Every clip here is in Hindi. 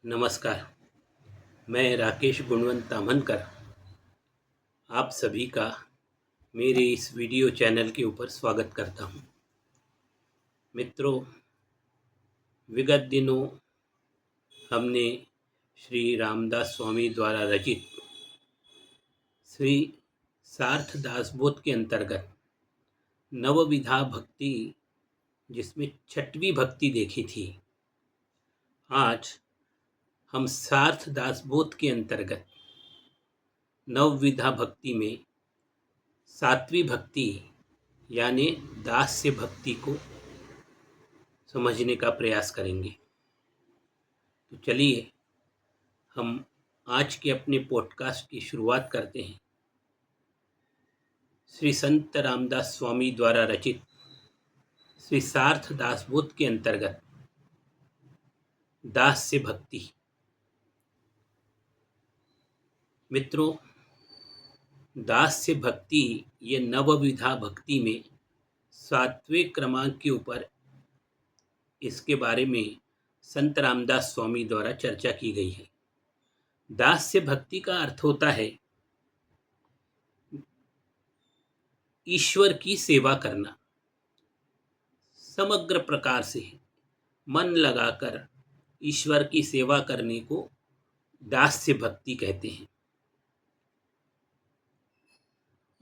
नमस्कार। मैं राकेश गुणवंत तामनकर आप सभी का मेरे इस वीडियो चैनल के ऊपर स्वागत करता हूं। मित्रों, विगत दिनों हमने श्री रामदास स्वामी द्वारा रचित श्री सार्थ दासबोध के अंतर्गत नवविधा भक्ति, जिसमें छठवीं भक्ति देखी थी। आज हम सार्थ दासबोध के अंतर्गत नवविधा भक्ति में सातवीं भक्ति यानी दास्य भक्ति को समझने का प्रयास करेंगे। तो चलिए हम आज के अपने पॉडकास्ट की शुरुआत करते हैं। श्री संत रामदास स्वामी द्वारा रचित श्री सार्थ दासबोध के अंतर्गत दास्य भक्ति। मित्रों, दास्य भक्ति ये नवविधा भक्ति में सातवें क्रमांक के ऊपर इसके बारे में संत रामदास स्वामी द्वारा चर्चा की गई है। दास्य भक्ति का अर्थ होता है ईश्वर की सेवा करना, समग्र प्रकार से मन लगाकर ईश्वर की सेवा करने को दास्य भक्ति कहते हैं।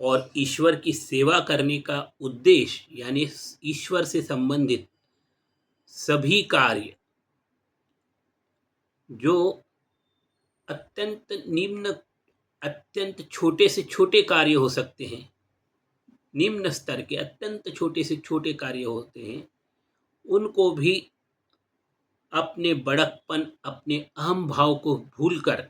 और ईश्वर की सेवा करने का उद्देश्य यानी ईश्वर से संबंधित सभी कार्य जो अत्यंत छोटे से छोटे कार्य हो सकते हैं, निम्न स्तर के अत्यंत छोटे से छोटे कार्य होते हैं, उनको भी अपने बड़कपन, अपने अहम भाव को भूलकर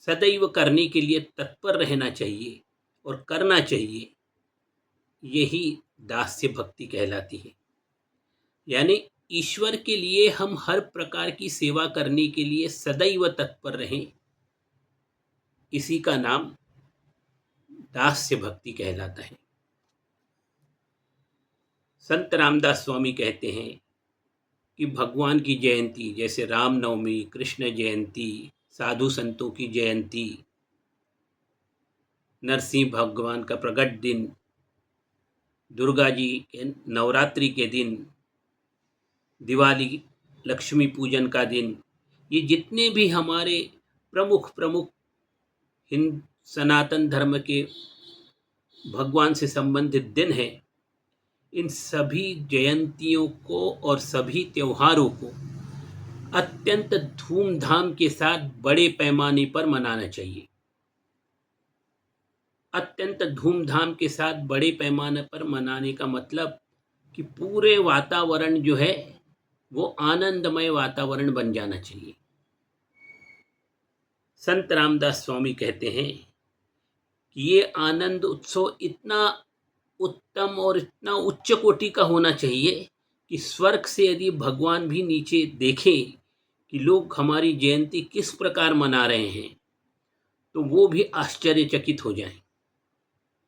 सदैव करने के लिए तत्पर रहना चाहिए और करना चाहिए। यही दास्य भक्ति कहलाती है। यानी ईश्वर के लिए हम हर प्रकार की सेवा करने के लिए सदैव तत्पर रहें, इसी का नाम दास्य भक्ति कहलाता है। संत रामदास स्वामी कहते हैं कि भगवान की जयंती जैसे रामनवमी, कृष्ण जयंती, साधु संतों की जयंती, नरसिंह भगवान का प्रकट दिन, दुर्गा जी के नवरात्रि के दिन, दिवाली, लक्ष्मी पूजन का दिन, ये जितने भी हमारे प्रमुख हिंद सनातन धर्म के भगवान से संबंधित दिन हैं, इन सभी जयंतियों को और सभी त्योहारों को अत्यंत धूमधाम के साथ बड़े पैमाने पर मनाना चाहिए। अत्यंत धूमधाम के साथ बड़े पैमाने पर मनाने का मतलब कि पूरे वातावरण जो है वो आनंदमय वातावरण बन जाना चाहिए। संत रामदास स्वामी कहते हैं कि ये आनंद उत्सव इतना उत्तम और इतना उच्च कोटि का होना चाहिए कि स्वर्ग से यदि भगवान भी नीचे देखें कि लोग हमारी जयंती किस प्रकार मना रहे हैं, तो वो भी आश्चर्यचकित हो जाएं।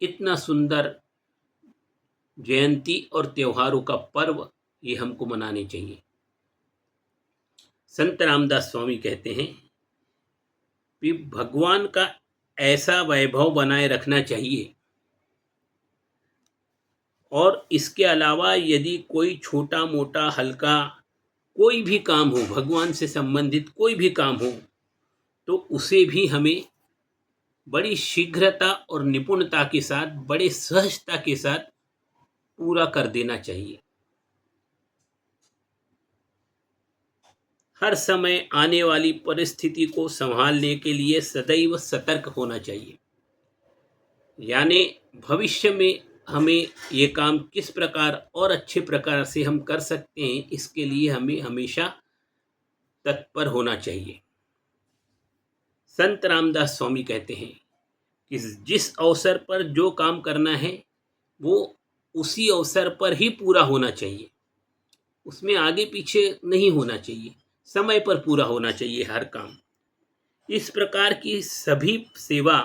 इतना सुंदर जयंती और त्योहारों का पर्व ये हमको मनाने चाहिए। संत रामदास स्वामी कहते हैं कि भगवान का ऐसा वैभव बनाए रखना चाहिए, और इसके अलावा यदि कोई छोटा मोटा हल्का कोई भी काम हो, भगवान से संबंधित कोई भी काम हो, तो उसे भी हमें बड़ी शीघ्रता और निपुणता के साथ, बड़े सहजता के साथ पूरा कर देना चाहिए। हर समय आने वाली परिस्थिति को संभालने के लिए सदैव सतर्क होना चाहिए। यानी भविष्य में हमें ये काम किस प्रकार और अच्छे प्रकार से हम कर सकते हैं, इसके लिए हमें हमेशा तत्पर होना चाहिए। संत रामदास स्वामी कहते हैं कि जिस अवसर पर जो काम करना है वो उसी अवसर पर ही पूरा होना चाहिए, उसमें आगे पीछे नहीं होना चाहिए, समय पर पूरा होना चाहिए हर काम। इस प्रकार की सभी सेवा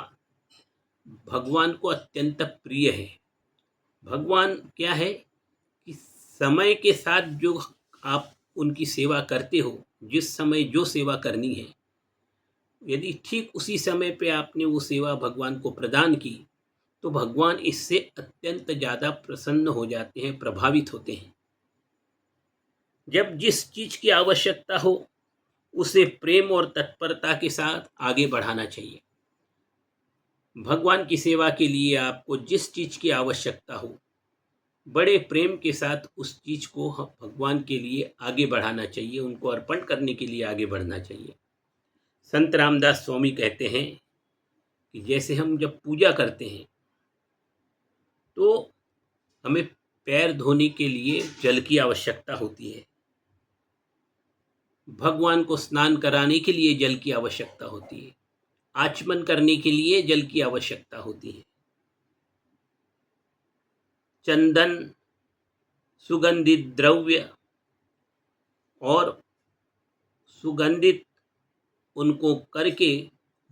भगवान को अत्यंत प्रिय है। भगवान क्या है कि समय के साथ जो आप उनकी सेवा करते हो, जिस समय जो सेवा करनी है, यदि ठीक उसी समय पे आपने वो सेवा भगवान को प्रदान की, तो भगवान इससे अत्यंत ज़्यादा प्रसन्न हो जाते हैं, प्रभावित होते हैं। जब जिस चीज़ की आवश्यकता हो, उसे प्रेम और तत्परता के साथ आगे बढ़ाना चाहिए। भगवान की सेवा के लिए आपको जिस चीज़ की आवश्यकता हो, बड़े प्रेम के साथ उस चीज़ को भगवान के लिए आगे बढ़ाना चाहिए, उनको अर्पण करने के लिए आगे बढ़ना चाहिए। संत रामदास स्वामी कहते हैं कि जैसे हम जब पूजा करते हैं, तो हमें पैर धोने के लिए जल की आवश्यकता होती है, भगवान को स्नान कराने के लिए जल की आवश्यकता होती है, आचमन करने के लिए जल की आवश्यकता होती है। चंदन, सुगंधित द्रव्य और सुगंधित उनको करके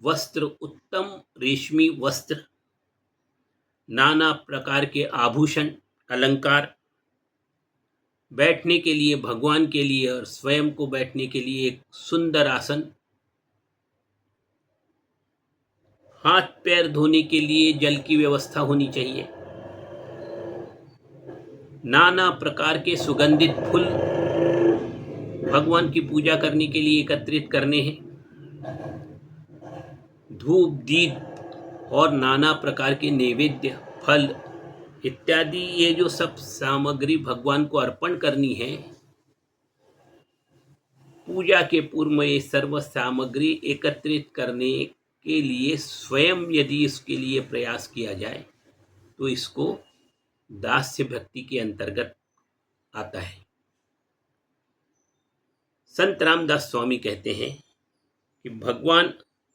वस्त्र, उत्तम रेशमी वस्त्र, नाना प्रकार के आभूषण, अलंकार, बैठने के लिए भगवान के लिए और स्वयं को बैठने के लिए एक सुंदर आसन, हाथ पैर धोने के लिए जल की व्यवस्था होनी चाहिए, नाना प्रकार के सुगंधित फूल भगवान की पूजा करने के लिए एकत्रित करने हैं, धूप दीप और नाना प्रकार के नैवेद्य, फल इत्यादि, ये जो सब सामग्री भगवान को अर्पण करनी है, पूजा के पूर्व में ये सर्व सामग्री एकत्रित करने के लिए स्वयं यदि इसके लिए प्रयास किया जाए, तो इसको दास्य भक्ति के अंतर्गत आता है। संत रामदास स्वामी कहते हैं कि भगवान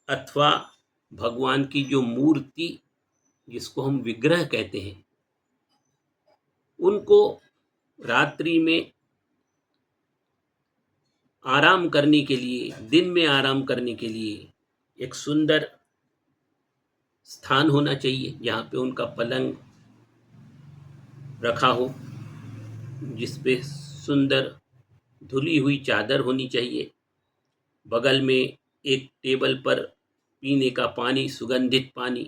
अथवा भगवान की जो मूर्ति, जिसको हम विग्रह कहते हैं, उनको रात्रि में आराम करने के लिए, दिन में आराम करने के लिए एक सुंदर स्थान होना चाहिए, जहाँ पे उनका पलंग रखा हो, जिस पे सुंदर धुली हुई चादर होनी चाहिए, बगल में एक टेबल पर पीने का पानी, सुगंधित पानी,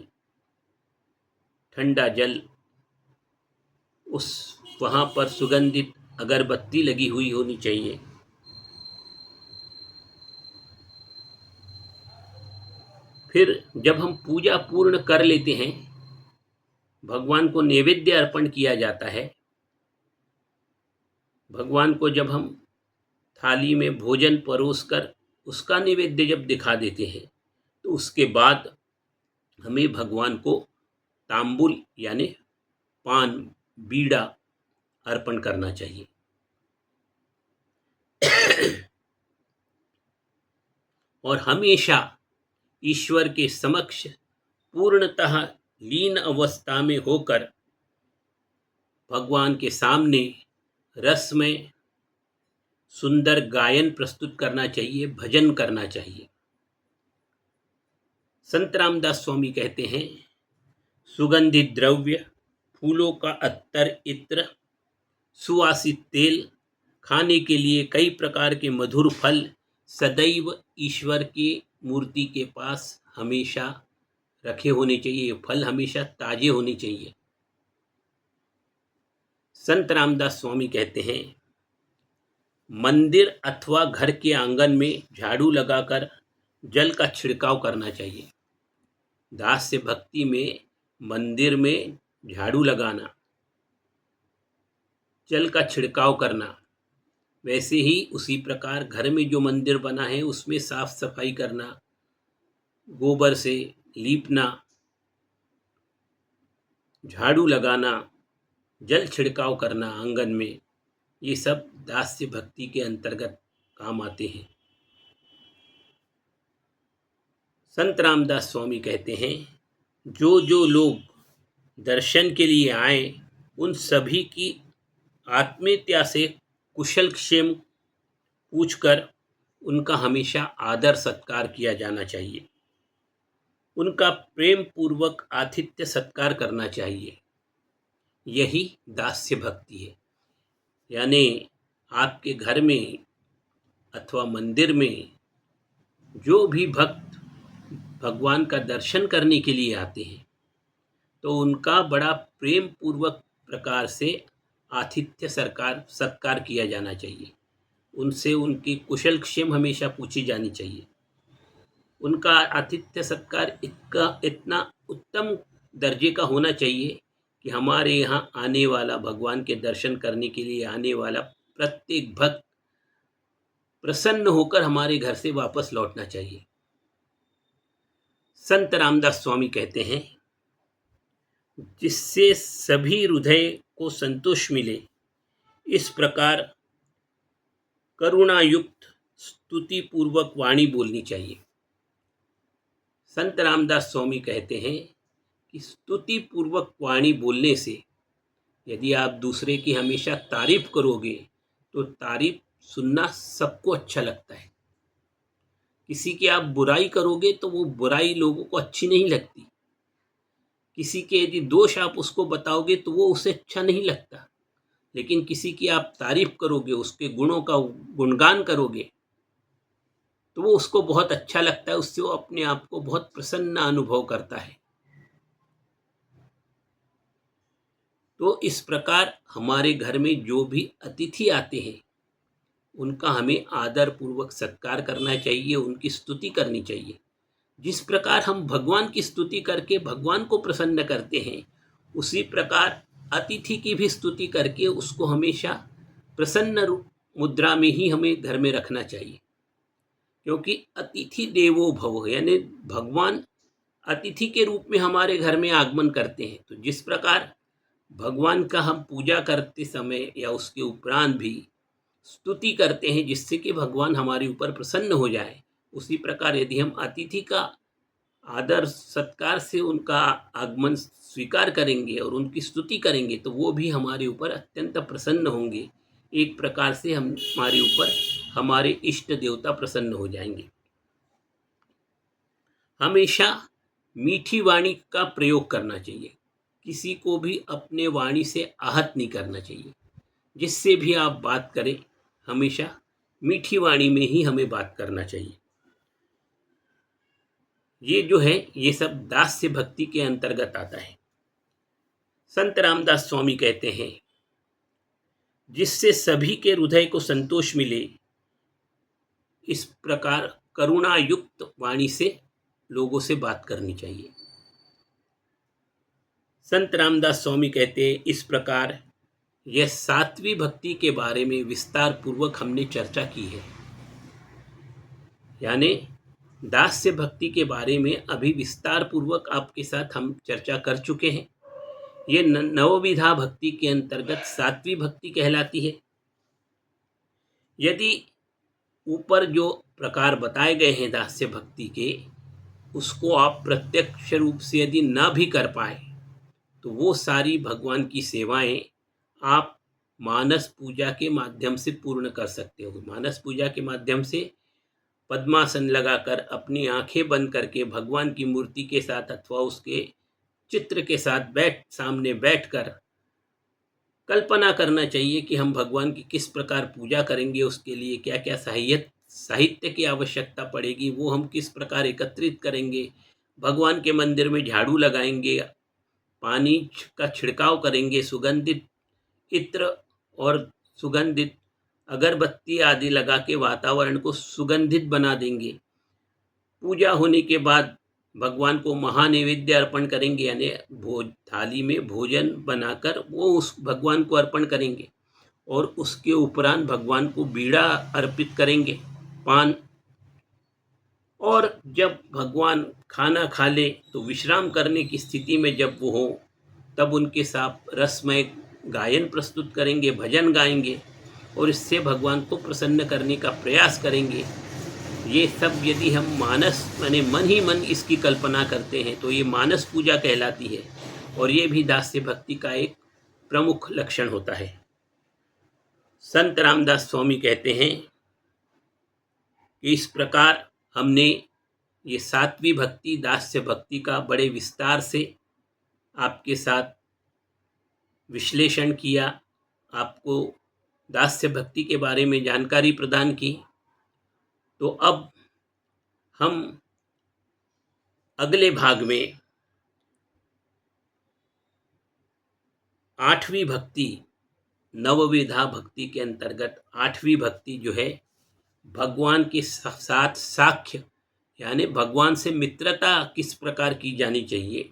ठंडा जल, उस वहाँ पर सुगंधित अगरबत्ती लगी हुई होनी चाहिए। फिर जब हम पूजा पूर्ण कर लेते हैं, भगवान को नैवेद्य अर्पण किया जाता है। भगवान को जब हम थाली में भोजन परोसकर उसका नैवेद्य जब दिखा देते हैं, तो उसके बाद हमें भगवान को तांबुल यानी पान, बीड़ा अर्पण करना चाहिए। और हमेशा ईश्वर के समक्ष पूर्णतः लीन अवस्था में होकर भगवान के सामने रस में सुंदर गायन प्रस्तुत करना चाहिए, भजन करना चाहिए। संत रामदास स्वामी कहते हैं, सुगंधित द्रव्य, फूलों का अत्तर, इत्र, सुवासित तेल, खाने के लिए कई प्रकार के मधुर फल सदैव ईश्वर की मूर्ति के पास हमेशा रखे होने चाहिए। ये फल हमेशा ताजे होने चाहिए। संत रामदास स्वामी कहते हैं, मंदिर अथवा घर के आंगन में झाड़ू लगाकर जल का छिड़काव करना चाहिए। दास्य भक्ति में मंदिर में झाड़ू लगाना, जल का छिड़काव करना, वैसे ही उसी प्रकार घर में जो मंदिर बना है उसमें साफ सफाई करना, गोबर से लीपना, झाड़ू लगाना, जल छिड़काव करना आंगन में, ये सब दास्य भक्ति के अंतर्गत काम आते हैं। संत रामदास स्वामी कहते हैं, जो जो लोग दर्शन के लिए आए, उन सभी की आत्मीयता से कुशल क्षेम पूछकर उनका हमेशा आदर सत्कार किया जाना चाहिए। उनका प्रेम पूर्वक आतिथ्य सत्कार करना चाहिए। यही दास्य भक्ति है। यानी आपके घर में अथवा मंदिर में जो भी भक्त भगवान का दर्शन करने के लिए आते हैं तो उनका बड़ा प्रेम पूर्वक प्रकार से आतिथ्य सत्कार किया जाना चाहिए। उनसे उनकी कुशल क्षेम हमेशा पूछी जानी चाहिए। उनका आतिथ्य सत्कार इतना उत्तम दर्जे का होना चाहिए कि हमारे यहाँ आने वाला, भगवान के दर्शन करने के लिए आने वाला प्रत्येक भक्त प्रसन्न होकर हमारे घर से वापस लौटना चाहिए। संत रामदास स्वामी कहते हैं, जिससे सभी हृदय को संतोष मिले, इस प्रकार करुणायुक्त स्तुति पूर्वक वाणी बोलनी चाहिए। संत रामदास स्वामी कहते हैं कि स्तुति पूर्वक वाणी बोलने से यदि आप दूसरे की हमेशा तारीफ करोगे तो तारीफ सुनना सबको अच्छा लगता है। किसी की आप बुराई करोगे तो वो बुराई लोगों को अच्छी नहीं लगती। किसी के यदि दोष आप उसको बताओगे तो वो उसे अच्छा नहीं लगता। लेकिन किसी की आप तारीफ करोगे, उसके गुणों का गुणगान करोगे तो वो उसको बहुत अच्छा लगता है। उससे वो अपने आप को बहुत प्रसन्न अनुभव करता है। तो इस प्रकार हमारे घर में जो भी अतिथि आते हैं उनका हमें आदर पूर्वक सत्कार करना चाहिए, उनकी स्तुति करनी चाहिए। जिस प्रकार हम भगवान की स्तुति करके भगवान को प्रसन्न करते हैं, उसी प्रकार अतिथि की भी स्तुति करके उसको हमेशा प्रसन्न मुद्रा में ही हमें घर में रखना चाहिए। क्योंकि अतिथि देवो भव, यानी भगवान अतिथि के रूप में हमारे घर में आगमन करते हैं। तो जिस प्रकार भगवान का हम पूजा करते समय या उसके उपरांत भी स्तुति करते हैं जिससे कि भगवान हमारे ऊपर प्रसन्न हो जाए, उसी प्रकार यदि हम अतिथि का आदर सत्कार से उनका आगमन स्वीकार करेंगे और उनकी स्तुति करेंगे तो वो भी हमारे ऊपर अत्यंत प्रसन्न होंगे। एक प्रकार से हमारे ऊपर हमारे इष्ट देवता प्रसन्न हो जाएंगे। हमेशा मीठी वाणी का प्रयोग करना चाहिए। किसी को भी अपने वाणी से आहत नहीं करना चाहिए। जिससे भी आप बात करें हमेशा मीठी वाणी में ही हमें बात करना चाहिए। ये जो है ये सब दास्य भक्ति के अंतर्गत आता है। संत रामदास स्वामी कहते हैं, जिससे सभी के हृदय को संतोष मिले, इस प्रकार करुणा युक्त वाणी से लोगों से बात करनी चाहिए। संत रामदास स्वामी कहते हैं, इस प्रकार यह सात्विक भक्ति के बारे में विस्तार पूर्वक हमने चर्चा की है। यानी दास्य भक्ति के बारे में अभी विस्तार पूर्वक आपके साथ हम चर्चा कर चुके हैं। ये नवविधा भक्ति के अंतर्गत सात्विक भक्ति कहलाती है। यदि ऊपर जो प्रकार बताए गए हैं दास्य भक्ति के, उसको आप प्रत्यक्ष रूप से यदि न भी कर पाए तो वो सारी भगवान की सेवाएं आप मानस पूजा के माध्यम से पूर्ण कर सकते हो। मानस पूजा के माध्यम से पद्मासन लगाकर अपनी आंखें बंद करके भगवान की मूर्ति के साथ अथवा उसके चित्र के साथ सामने बैठकर कल्पना करना चाहिए कि हम भगवान की किस प्रकार पूजा करेंगे, उसके लिए क्या क्या साहित्य की आवश्यकता पड़ेगी, वो हम किस प्रकार एकत्रित करेंगे। भगवान के मंदिर में झाड़ू लगाएंगे, पानी का छिड़काव करेंगे, सुगंधित इत्र और सुगंधित अगरबत्ती आदि लगा के वातावरण को सुगंधित बना देंगे। पूजा होने के बाद भगवान को महानैवेद्य अर्पण करेंगे, यानी थाली में भोजन बनाकर वो उस भगवान को अर्पण करेंगे। और उसके उपरांत भगवान को बीड़ा अर्पित करेंगे, पान। और जब भगवान खाना खा ले तो विश्राम करने की स्थिति में जब वो हो तब उनके साथ रसमय गायन प्रस्तुत करेंगे, भजन गाएंगे और इससे भगवान को प्रसन्न करने का प्रयास करेंगे। ये सब यदि हम मानस माने मन ही मन इसकी कल्पना करते हैं तो ये मानस पूजा कहलाती है। और ये भी दास्य भक्ति का एक प्रमुख लक्षण होता है। संत रामदास स्वामी कहते हैं कि इस प्रकार हमने ये सात्विक भक्ति, दास्य भक्ति का बड़े विस्तार से आपके साथ विश्लेषण किया, आपको दास्य भक्ति के बारे में जानकारी प्रदान की। तो अब हम अगले भाग में 8वीं भक्ति, नवविधा भक्ति के अंतर्गत 8वीं भक्ति जो है भगवान के साथ साख्य, यानी भगवान से मित्रता किस प्रकार की जानी चाहिए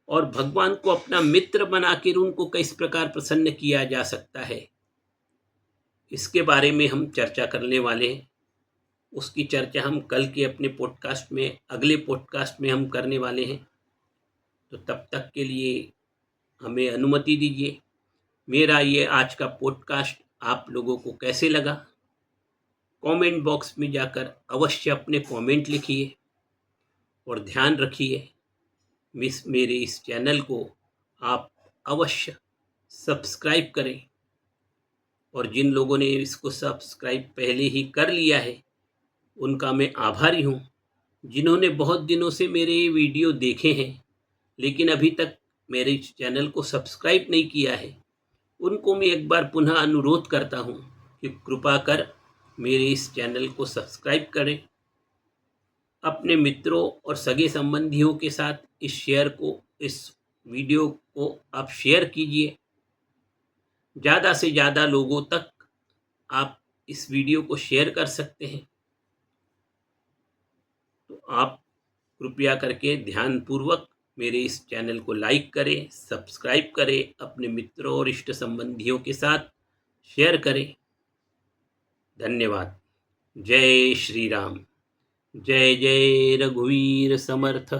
और भगवान को अपना मित्र बनाकर उनको किस प्रकार प्रसन्न किया जा सकता है, इसके बारे में हम चर्चा करने वाले हैं। उसकी चर्चा हम कल के अपने पॉडकास्ट में, अगले पॉडकास्ट में हम करने वाले हैं। तो तब तक के लिए हमें अनुमति दीजिए। मेरा ये आज का पॉडकास्ट आप लोगों को कैसे लगा, कमेंट बॉक्स में जाकर अवश्य अपने कमेंट लिखिए और ध्यान रखिए मेरे इस चैनल को आप अवश्य सब्सक्राइब करें। और जिन लोगों ने इसको सब्सक्राइब पहले ही कर लिया है उनका मैं आभारी हूँ। जिन्होंने बहुत दिनों से मेरे वीडियो देखे हैं लेकिन अभी तक मेरे इस चैनल को सब्सक्राइब नहीं किया है, उनको मैं एक बार पुनः अनुरोध करता हूँ कि कृपा कर मेरे इस चैनल को सब्सक्राइब करें। अपने मित्रों और सगे संबंधियों के साथ इस वीडियो को आप शेयर कीजिए। ज़्यादा से ज़्यादा लोगों तक आप इस वीडियो को शेयर कर सकते हैं। तो आप कृपया करके ध्यानपूर्वक मेरे इस चैनल को लाइक करें, सब्सक्राइब करें, अपने मित्रों और इष्ट संबंधियों के साथ शेयर करें। धन्यवाद। जय श्री राम। जय जय रघुवीर समर्थ।